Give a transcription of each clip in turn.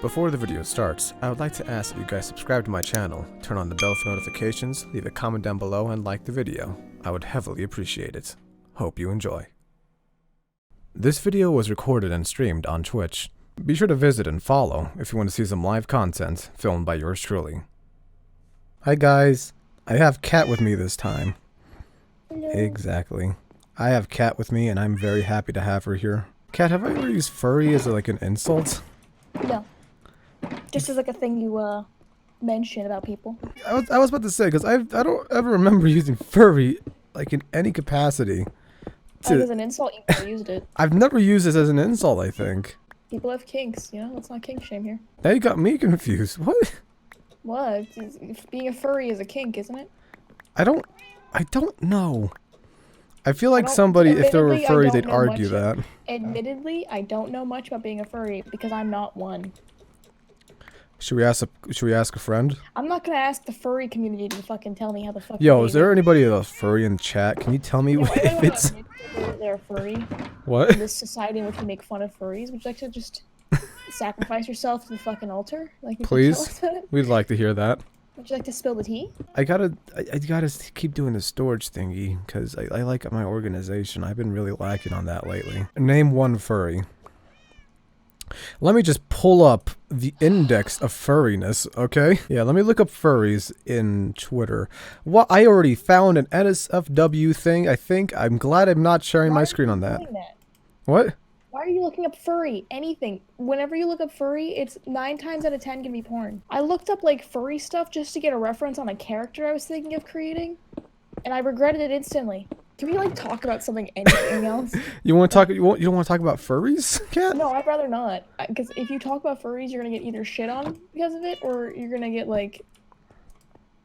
Before the video starts, I would like to ask that you guys subscribe to my channel, turn on the bell for notifications, leave a comment down below, and like the video. I would heavily appreciate it. Hope you enjoy. This video was recorded and streamed on Twitch. Be sure to visit and follow if you want to see some live content filmed by yours truly. Hi guys, I have Kat with me this time. Hello. Exactly. I have Kat with me and I'm very happy to have her here. Kat, have I ever used furry as like an insult? No. Just as like a thing you mention about people. I was about to say, because I don't ever remember using furry like in any capacity. As an insult, you never used it. I've never used this as an insult, I think. People have kinks, you know? Let's not kink shame here. Now you got me confused. What? What? Being a furry is a kink, isn't it? I don't know. I feel like somebody, if they were furry, they'd argue that. Admittedly, I don't know much about being a furry because I'm not one. Should we ask a friend? I'm not gonna ask the furry community to fucking tell me how the fuck. Yo, is there anybody that's furry in chat? Can you tell me if it's... They're furry. What? In this society in which we make fun of furries, would you like to just sacrifice yourself to the fucking altar? Like, please, we'd like to hear that. Would you like to spill the tea? I gotta keep doing the storage thingy, because I like my organization. I've been really lacking on that lately. Name one furry. Let me just pull up the index of furriness, okay? Yeah, let me look up furries in Twitter. Well, I already found an NSFW thing, I think. I'm glad I'm not sharing my screen on that. What? Why are you looking up furry? Anything. Whenever you look up furry, it's 9 times out of 10 gonna be porn. I looked up like furry stuff just to get a reference on a character I was thinking of creating, and I regretted it instantly. Can we like talk about anything else? You want to talk? You don't want to talk about furries, Kat? No, I'd rather not. Because if you talk about furries, you're gonna get either shit on because of it, or you're gonna get like.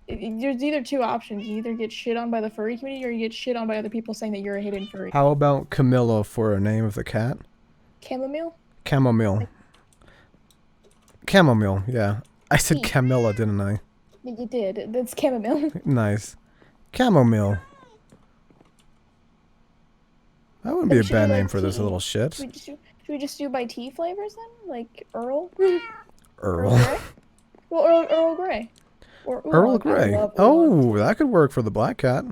There's either two options. You either get shit on by the furry community, or you get shit on by other people saying that you're a hidden furry. How about Camilla for a name of the cat? Chamomile? Chamomile. Chamomile, yeah. I said Camilla, didn't I? You did. That's chamomile. Nice. Chamomile. That wouldn't be a bad name for this little shit. Should we just do by tea flavors then? Like Earl? Earl? Grey? Well, Earl Grey. Or Earl Grey. Oh, that could work for the black cat.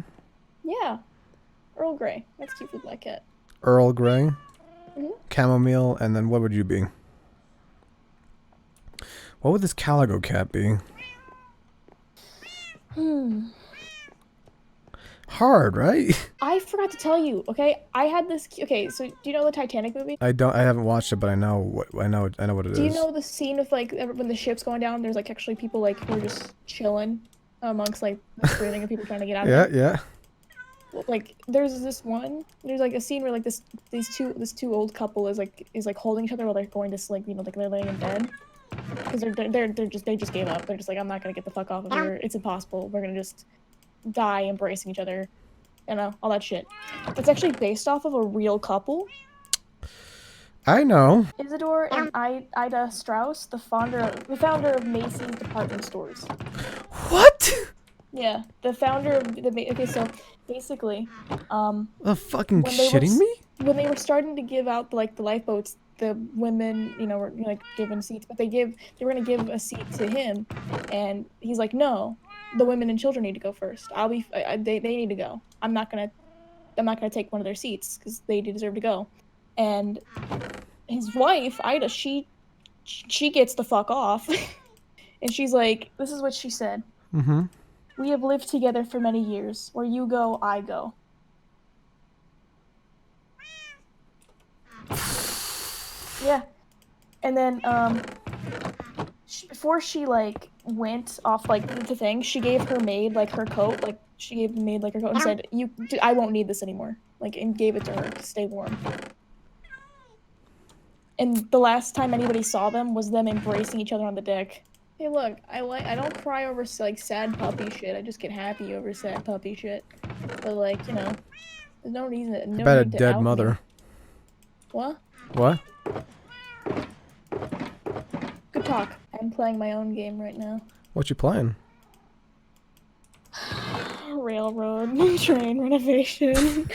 Yeah. Earl Grey. That's cute for the black cat. Earl Grey. Mm-hmm. Chamomile, and then what would you be? What would this calico cat be? Hard, right? I forgot to tell you, okay? I had this. Okay, so do you know the Titanic movie? I haven't watched it, but I know what it is. Do you know the scene of like when the ship's going down? There's like actually people like who are just chilling amongst like the screening of people trying to get out of it. Yeah. Well, like there's like a scene where like this two old couple is like holding each other while they're going to sleep. You know, like they're laying in bed because they just gave up. They're just like, I'm not gonna get the fuck off of here. It's impossible. We're gonna just die embracing each other, you know, all that shit. It's actually based off of a real couple. I know. Isidore and Ida Strauss, the founder of Macy's department stores. What? Yeah, the founder of the okay. So basically, the fucking shitting me? When they were starting to give out like the lifeboats, the women, you know, were like given seats, but they were gonna give a seat to him, and he's like, no. The women and children need to go first. They need to go. I'm not gonna take one of their seats because they deserve to go. And his wife, Ida, she gets the fuck off, and she's like, this is what she said. Mm-hmm. We have lived together for many years. Where you go, I go. Yeah, and then before she like went off like the thing, she gave her maid like her coat, like she gave the maid like her coat and said, I won't need this anymore, like, and gave it to her to stay warm. And the last time anybody saw them was them embracing each other on the deck. Hey, look, I don't cry over like sad puppy shit. I just get happy over sad puppy shit. But like, you know, there's no reason. No about a need to dead out mother. Me. What? What? Good talk. I'm playing my own game right now. What you playing? Railroad train renovation.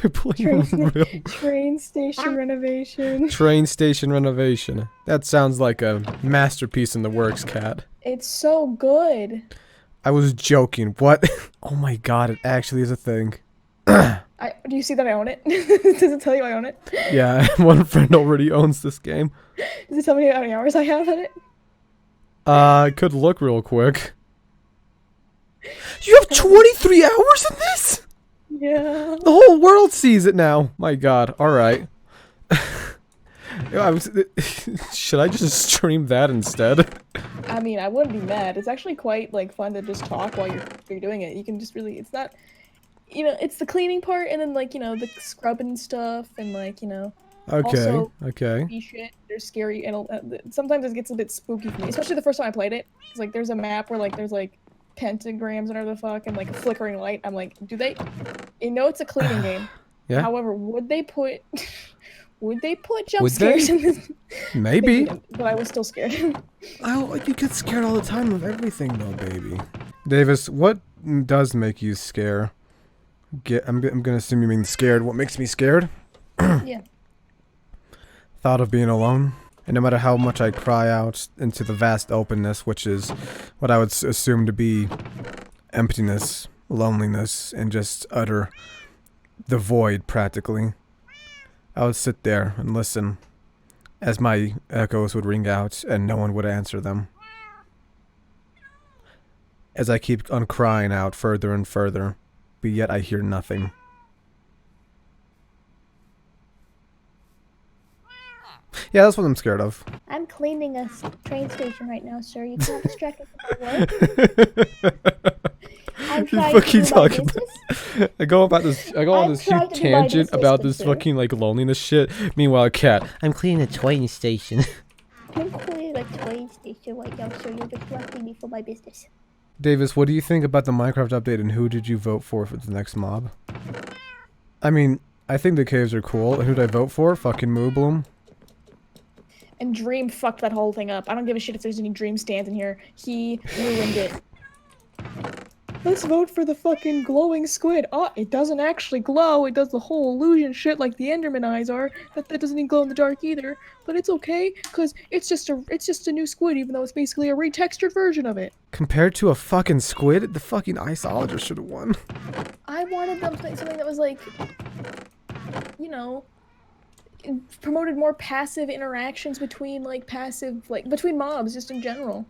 We're playing real Train station renovation. train station renovation. That sounds like a masterpiece in the works, Cat. It's so good. I was joking. What? Oh my god, it actually is a thing. Do you see that I own it? Does it tell you I own it? Yeah, one friend already owns this game. Does it tell me how many hours I have in it? I could look real quick. You have 23 hours in this? Yeah. The whole world sees it now. My god. Alright. Should I just stream that instead? I mean, I wouldn't be mad. It's actually quite, like, fun to just talk while you're doing it. You can just really, it's not, you know, it's the cleaning part and then, like, you know, the scrubbing stuff and, like, you know. Okay, also, okay. Shit, they're scary and sometimes it gets a bit spooky for me, especially the first time I played it. It's like there's a map where, like, there's, like, pentagrams and whatever the fuck and, like, a flickering light. I'm like, do they, you know, it's a cleaning game. Yeah. However, would they put jump scares in this? Maybe. But I was still scared. Oh, you get scared all the time of everything, though, baby. Davis, what does make you scare? I'm gonna assume you mean scared. What makes me scared? Yeah. Thought of being alone. And no matter how much I cry out into the vast openness, which is what I would assume to be emptiness, loneliness, and just utter the void, practically. I would sit there and listen as my echoes would ring out and no one would answer them. As I keep on crying out further and further, but yet I hear nothing. Yeah, that's what I'm scared of. I'm cleaning a train station right now, sir. You can't distract me from my work. I'm trying to do my business. I go on this huge tangent about this fucking like loneliness shit. Meanwhile, Cat, I'm cleaning a train station. I'm cleaning a train station right now, sir. You're distracting me from my business. Davis, what do you think about the Minecraft update and who did you vote for the next mob? I mean, I think the caves are cool. Who did I vote for? Fucking Moo Bloom. And Dream fucked that whole thing up. I don't give a shit if there's any Dream stands in here. He ruined it. Let's vote for the fucking glowing squid. Oh, it doesn't actually glow. It does the whole illusion shit like the Enderman eyes are. That doesn't even glow in the dark either. But it's okay, cause it's just a new squid, even though it's basically a retextured version of it. Compared to a fucking squid, the fucking iceologist should have won. I wanted them to make something that was like, you know, promoted more passive interactions between between mobs just in general.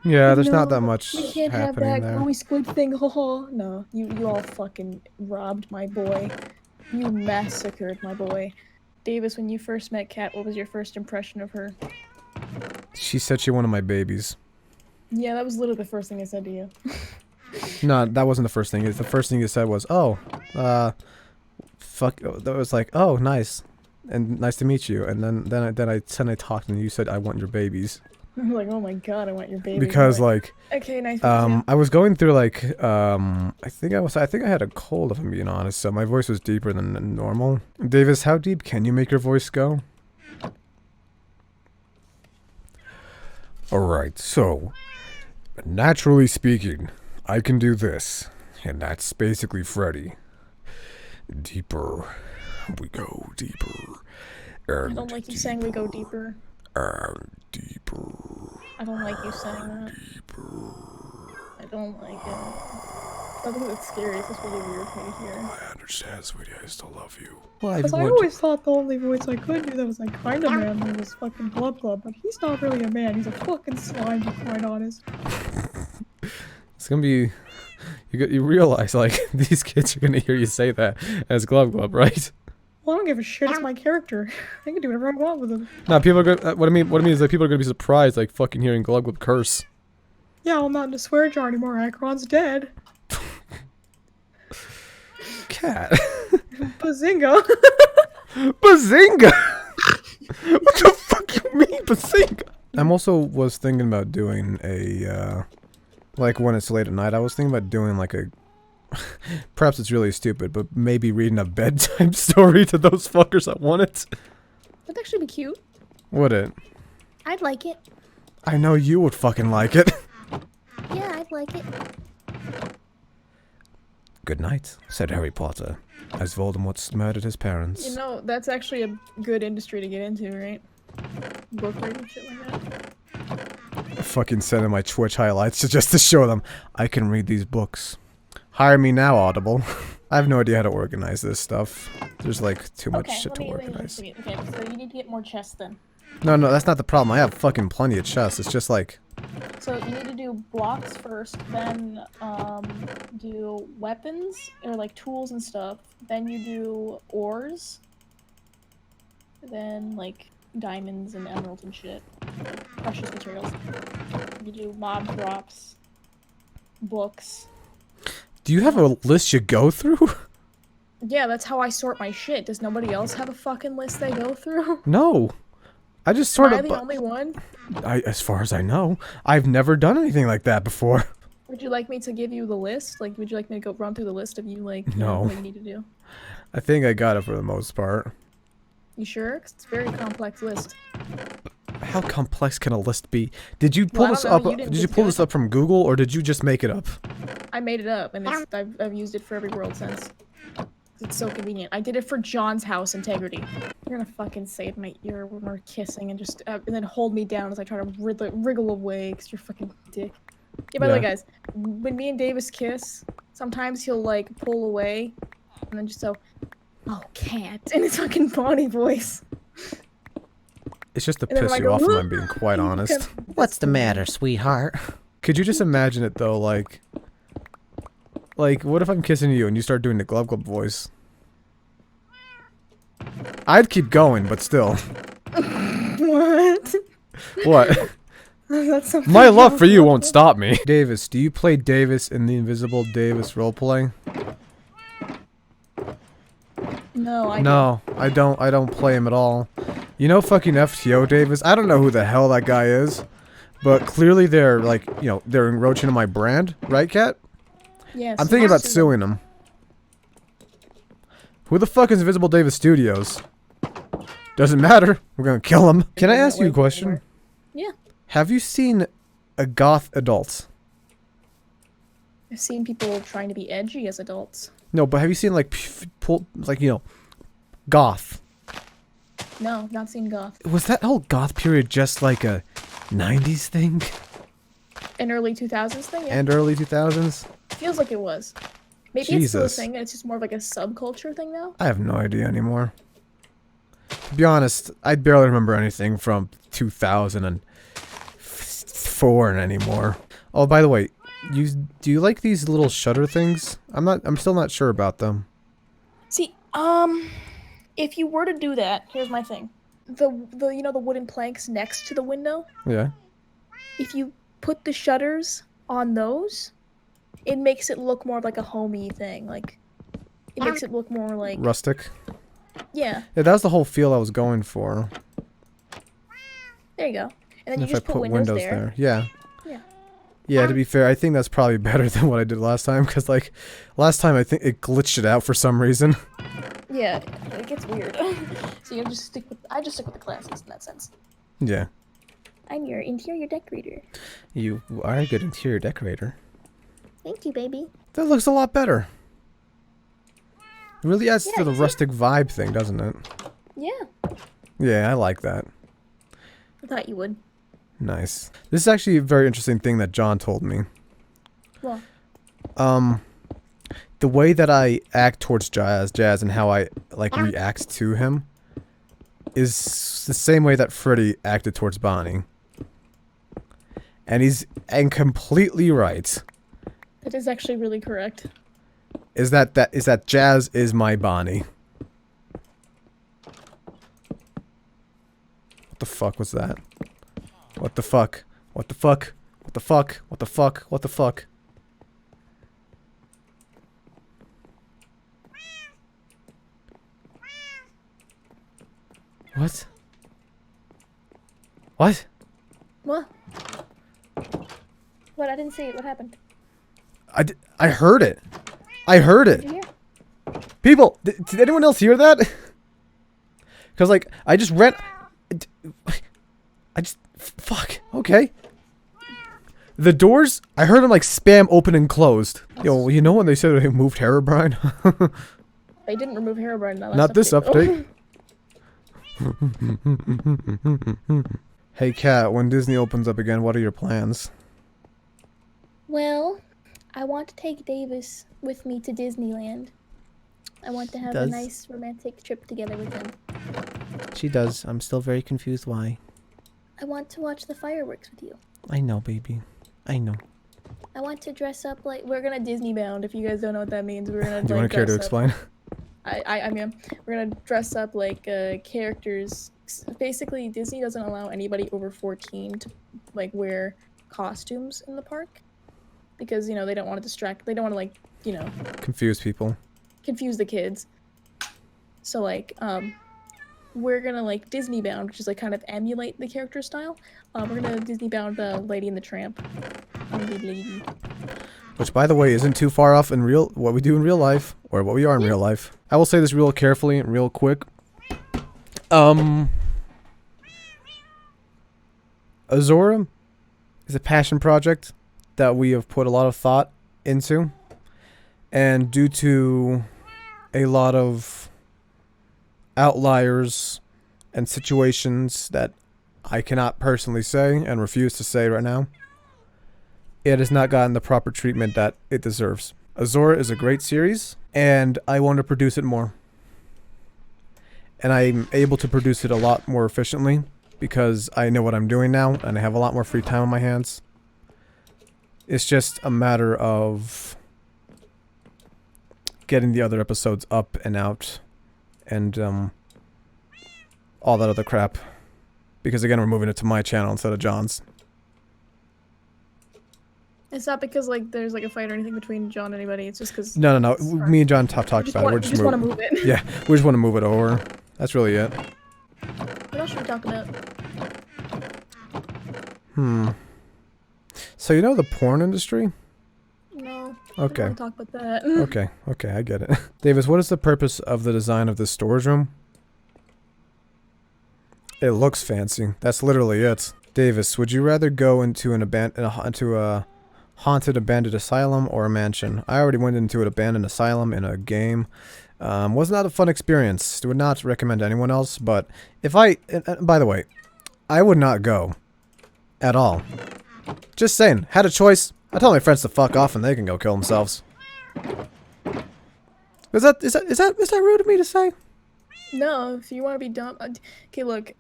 Yeah, there's not that much we can't happening have that there. glowy squid thing. No, you all fucking robbed my boy. You massacred my boy. Davis, when you first met Kat, what was your first impression of her? She said she wanted my babies. Yeah, that was literally the first thing I said to you. No, that wasn't the first thing. The first thing you said was, "Oh, fuck." That was like, "Oh, nice, and nice to meet you." And then I talked, and you said, "I want your babies." I'm like, oh my god, I want your baby. Because like, okay, nice. I was going through like, I think I had a cold, if I'm being honest. So my voice was deeper than normal. Davis, how deep can you make your voice go? All right, so naturally speaking, I can do this, and that's basically Freddy. Deeper, we go deeper. I don't like you saying we go deeper. And deeper. I don't like you saying that. Deeper. I don't like it. I think it's scary. It's just really weird for me to hear. I understand, sweetie. I still love you. Well, Because I always thought the only voice I could do that was like kind of manly was fucking Glub Glub, but he's not really a man. He's a fucking slime, to be quite honest. It's gonna be. You realize like these kids are gonna hear you say that as Glub Glub, right? Well, I don't give a shit. It's my character. I can do whatever I want with him. No, people are gonna. What I mean is that people are gonna be surprised, like fucking hearing Glub Glub curse. Yeah, I'm not in a swear jar anymore. Akron's dead. Cat. Bazinga. Bazinga. What the fuck you mean, Bazinga? I'm also was thinking about doing a, like when it's late at night. I was thinking about doing like a. Perhaps it's really stupid, but maybe reading a bedtime story to those fuckers that want it. That'd actually be cute. Would it? I'd like it. I know you would fucking like it. Yeah, I'd like it. Good night, said Harry Potter, as Voldemort murdered his parents. You know, that's actually a good industry to get into, right? Book reading, shit like that. Fucking sending my Twitch highlights just to show them I can read these books. Hire me now, Audible. I have no idea how to organize this stuff. There's like too much shit to organize. Okay, so you need to get more chests then. No, that's not the problem. I have fucking plenty of chests. It's just like... So you need to do blocks first, then do weapons, or like tools and stuff. Then you do ores. Then like diamonds and emeralds and shit. Precious materials. You do mob drops. Books. Do you have a list you go through? Yeah, that's how I sort my shit. Does nobody else have a fucking list they go through? No. I just sort Am of... I the only one? As far as I know, I've never done anything like that before. Would you like me to give you the list? Like, would you like me to go run through the list of you, like, you No. know, what you need to do? I think I got it for the most part. You sure? 'Cause it's a very complex list. How complex can a list be? Did you pull Well, I this don't up? know, you didn't Did you just pull do this it. up from Google, or did you just make it up? I made it up, and I've used it for every world since. It's so convenient. I did it for John's house integrity. You're gonna fucking save my ear when we're kissing and just and then hold me down as I try to wriggle away because you're fucking dick. Yeah, by the way, guys, when me and Davis kiss, sometimes he'll like pull away and then just so, oh, can't, in his fucking body voice. It's just to And then piss I you go, off, if I'm being quite honest. What's the matter, sweetheart? Could you just imagine it though, like, what if I'm kissing you and you start doing the glub glub voice? I'd keep going, but still. What? What? That's something My love else. for you won't stop me. Davis, do you play Davis in the Invisible Davis roleplay? No, I No, I don't play him at all. You know fucking FTO Davis? I don't know who the hell that guy is. But clearly they're like, you know, they're encroaching on my brand, right, Kat? Yes. I'm thinking about suing them. Who the fuck is Invisible Davis Studios? Doesn't matter. We're gonna kill him. Can I ask you a question? Yeah. Have you seen a goth adult? I've seen people trying to be edgy as adults. No, but have you seen like, you know, goth? No, not seen goth. Was that whole goth period just like a 90s thing? An early 2000s thing? Yeah. And early 2000s? Feels like it was. Maybe it's still a Jesus. thing, and it's just more of like a subculture thing now. I have no idea anymore. To be honest, I barely remember anything from 2004 and anymore. Oh, by the way, do you like these little shutter things? I'm still not sure about them. See, if you were to do that, here's my thing. The you know the wooden planks next to the window? Yeah. If you put the shutters on those, it makes it look more like a homey thing. Like, it makes it look more like... Rustic. Yeah, Yeah, that was the whole feel I was going for. there you go. And then you If I just put windows there. Yeah. Yeah. Yeah, to be fair, I think that's probably better than what I did last time, because, like, last time I think it glitched it out for some reason. Yeah, it gets weird. So you just stick with... I just stick with the classics in that sense. Yeah. I'm your interior decorator. You are a good interior decorator. Thank you, baby. That looks a lot better. It really adds Yeah, to the it's rustic vibe thing, doesn't it? Yeah, Yeah, I like that. I thought you would. Nice. This is actually a very interesting thing that John told me. Well, The way that I act towards Jazz and how I, like, react to him is the same way that Freddy acted towards Bonnie. And he's completely right. that is actually really correct. Is that Jazz is my Bonnie. What the fuck was that? What the fuck? What the fuck? What the fuck? What the fuck? What the fuck? What? What? What? What? I didn't see it. What happened? I heard it. I heard Did it. you hear? People, did anyone else hear that? Because, like, I just ran... fuck. Okay. The doors, I heard them like spam open and closed. Yo, you know when they said they moved Herobrine? They didn't remove Herobrine. Not this update. Hey Kat, when Disney opens up again, what are your plans? Well, I want to take Davis with me to Disneyland. I want to have a nice romantic trip together with him. She does. I'm still very confused why. I want to watch the fireworks with you. I know, baby. I know. I want to dress up like... We're gonna Disney bound. If you guys don't know what that means, we're gonna. Do you want to care to explain? I mean, we're gonna dress up like characters. Basically, Disney doesn't allow anybody over 14 to like wear costumes in the park because you know they don't want to distract. They don't want to like Confuse people. Confuse the kids. So like we're gonna like Disney bound, which is like kind of emulate the character style. We're gonna Disney bound Lady and the Tramp. Lady. Which, by the way, isn't too far off in what we do in real life, or what we are in real life. I will say this real carefully and real quick. Azora is a passion project that we have put a lot of thought into, and due to a lot of outliers and situations that I cannot personally say and refuse to say right now, it has not gotten the proper treatment that it deserves. Azora is a great series, and I want to produce it more. And I'm able to produce it a lot more efficiently because I know what I'm doing now, and I have a lot more free time on my hands. It's just a matter of getting the other episodes up and out, and all that other crap. Because again, we're moving it to my channel instead of John's. It's not because like there's like a fight or anything between John and anybody. It's just because No. Me and John talked about it. We just want to move it. Yeah, we just want to move it over. That's really it. What else should we talk about? So you know the porn industry? No. Okay. I don't want to talk about that. Okay, I get it. Davis, what is the purpose of the design of this storage room? It looks fancy. That's literally it. Davis, would you rather go into a haunted abandoned asylum or a mansion? I already went into an abandoned asylum in a game. Was not a fun experience. Would not recommend anyone else, but if by the way, I would not go at all. Just saying, had a choice. I tell my friends to fuck off and they can go kill themselves. Is that rude of me to say? No, if you want to be dumb. Okay, look.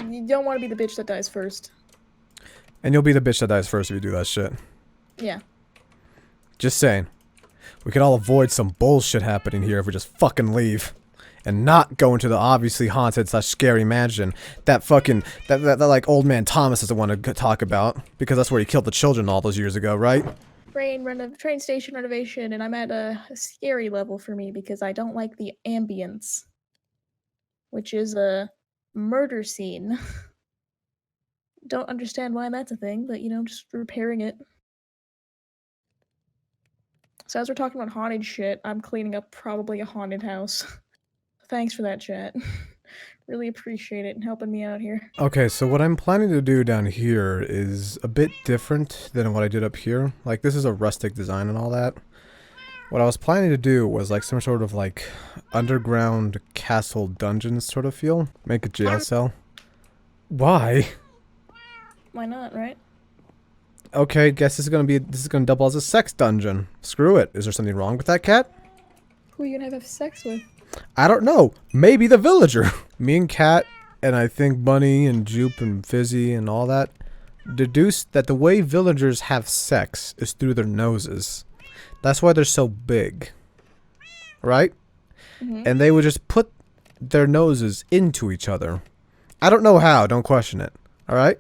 You don't want to be the bitch that dies first. And you'll be the bitch that dies first if you do that shit. Yeah. Just saying. We could all avoid some bullshit happening here if we just fucking leave. And not go into the obviously haunted / scary mansion that fucking, that like old man Thomas doesn't want to talk about. Because that's where he killed the children all those years ago, right? Train station renovation, and I'm at a scary level for me because I don't like the ambience. Which is a murder scene. Don't understand why that's a thing, but you know, just repairing it. So as we're talking about haunted shit, I'm cleaning up probably a haunted house. Thanks for that, chat. Really appreciate it and helping me out here. Okay, so what I'm planning to do down here is a bit different than what I did up here. Like, this is a rustic design and all that. What I was planning to do was like some sort of like underground castle dungeon sort of feel. Make a jail cell. Why? Why not, right? Okay, guess this is gonna double as a sex dungeon. Screw it. Is there something wrong with that, Cat? Who are you gonna have sex with? I don't know. Maybe the villager. Me and Cat, and I think Bunny and Jupe and Fizzy and all that, deduced that the way villagers have sex is through their noses. That's why they're so big. Right? Mm-hmm. And they would just put their noses into each other. I don't know how. Don't question it. Alright?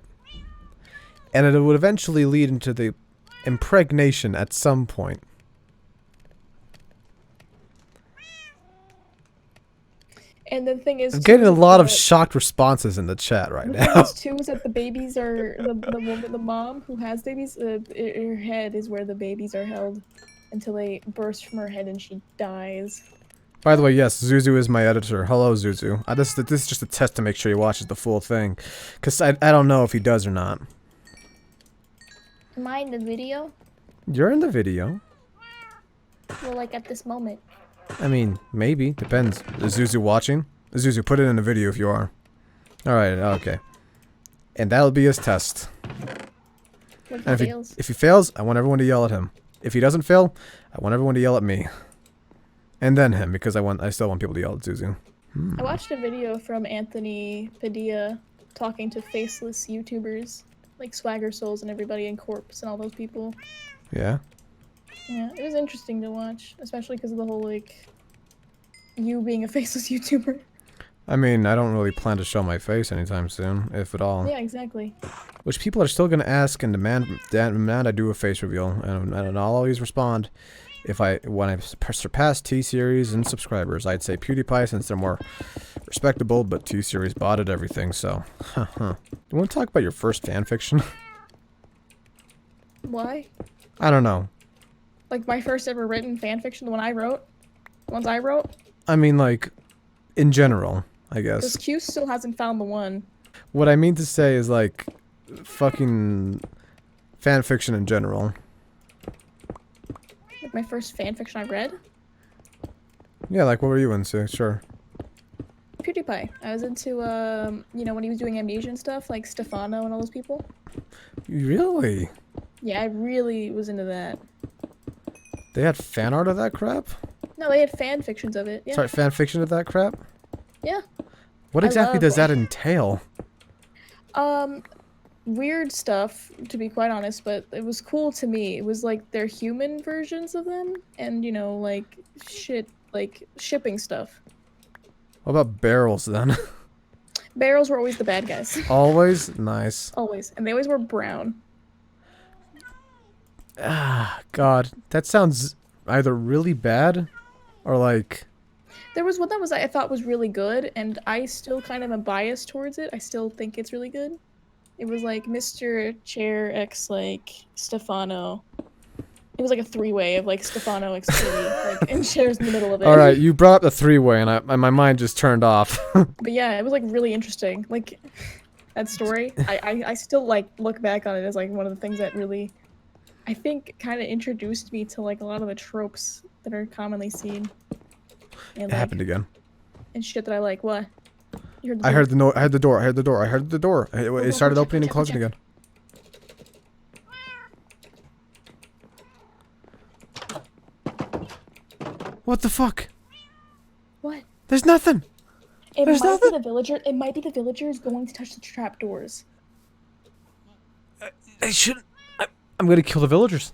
And it would eventually lead into the impregnation at some point. And the thing is, I'm getting a lot of shocked responses in the chat right now. The thing is, too, is that the babies are the mom who has babies. Her head is where the babies are held until they burst from her head and she dies. By the way, yes, Zuzu is my editor. Hello, Zuzu. This is just a test to make sure he watches the full thing, because I don't know if he does or not. Am I in the video? You're in the video. Well, like at this moment. I mean, maybe. Depends. Is Zuzu watching? Zuzu, put it in the video if you are. Alright, okay. And that'll be his test. What if And he fails? if he fails, I want everyone to yell at him. If he doesn't fail, I want everyone to yell at me. And then him, because I still want people to yell at Zuzu. I watched a video from Anthony Padilla talking to faceless YouTubers, like Swagger Souls and everybody in Corpse and all those people. Yeah? Yeah, it was interesting to watch, especially because of the whole, like, you being a faceless YouTuber. I mean, I don't really plan to show my face anytime soon, if at all. Yeah, exactly. Which people are still going to ask and demand I do a face reveal, and I'll always respond when I surpass T-Series in subscribers. I'd say PewDiePie since they're more respectable, but T-Series botted everything, so. You want to talk about your first fanfiction? Why? I don't know. Like, my first ever written fanfiction, the one I wrote? The ones I wrote? I mean, like, in general, I guess. Because Q still hasn't found the one. What I mean to say is, like, fucking fanfiction in general. Like, my first fanfiction I read? Yeah, like, what were you into? Sure. PewDiePie. I was into, you know, when he was doing Amnesia and stuff, like Stefano and all those people. Really? Yeah, I really was into that. They had fan art of that crap? No, they had fan fictions of it. Yeah. Sorry, fan fiction of that crap? Yeah. What I exactly love does that entail? Weird stuff, to be quite honest, but it was cool to me. It was like their human versions of them, and, you know, like, shit, like, shipping stuff. What about barrels then? Barrels were always the bad guys. Always? Nice. Always. And they always were brown. Ah, God. That sounds either really bad or like... There was one that was I thought was really good, and I still kind of am biased towards it. I still think it's really good. It was like Mr. Chair X, like, Stefano. It was like a three-way of, like, Stefano X Kitty, like, and Chair's in the middle of it. Alright, you brought up the three-way and my mind just turned off. But yeah, it was, like, really interesting. Like, that story, I still, like, look back on it as, like, one of the things that really, I think, kind of introduced me to, like, a lot of the tropes that are commonly seen. And, It like, happened again. and shit that I like. What? You heard the I door? heard the no. I heard the door. I heard the door. I heard the door. It started check, opening and check, closing check. again. What the fuck? What? There's nothing. It There's might nothing. be the villager. It might be the villagers going to touch the trapdoors. They shouldn't. I'm gonna kill the villagers.